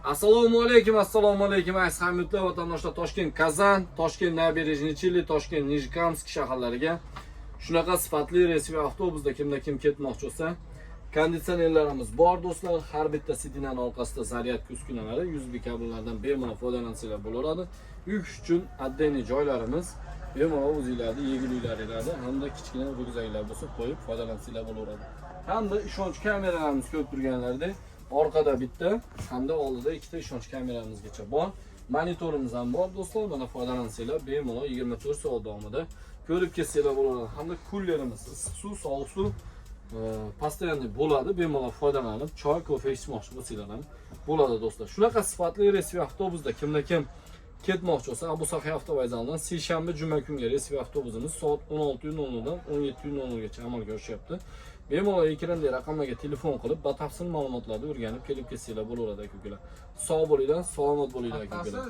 Assalomu alaykum aziz hamyurtlar vatandoshlar. Toshkent Kazan, Toshkent Nabережный, Toshkent Nijkamsk shaharlariga shunaqa sifatli reysiy avtobusda kimda kim ketmoqchi bo'lsa, konditsionerlarimiz bor do'stlar. Har bitta sidinaning orqasida zaryadka uskunalari, USB kabellardan bemalol foydalansanglar bo'laveradi. Uy uchun отдельный joylarimiz bemalol o'zingizlarni yengil uylaringizda hamda kichkina ryukzaklar bo'lsa qo'yib foydalansanglar bo'laveradi. Hamda ishonch kameralarimiz ko'p turganlarda orqada bitta hamda oldida ikkita ishonch kameramizgacha bor. Monitorimiz ham bor do'stlar. Mana foydalansanglar bemalol 24 soat davomida ko'rib ketsanglar bo'ladi. Hamda kullerimiz issiq suv, sovuq suv постоянно bo'ladi. Bemalol foydalanib, choy, kofe ichmoqchi bo'lsanglar ham bo'ladi do'stlar. Shunaqa sifatli reysiy avtobusda kimda kim ketmoqchi bo'lsa, Abu Sahiy avtovokzalidan seshanba juma kunga reysiy avtobusimiz soat 16:00 dan 17:00 gacha amalga oshyapti. Bemalol ekrandagi raqamlarga telefon qilib, batafsil ma'lumotlarni o'rganib kelib ketsanglar bo'laveradi aka-ukalar. Sog' bo'linglar, salomat bo'linglar aka-ukalar.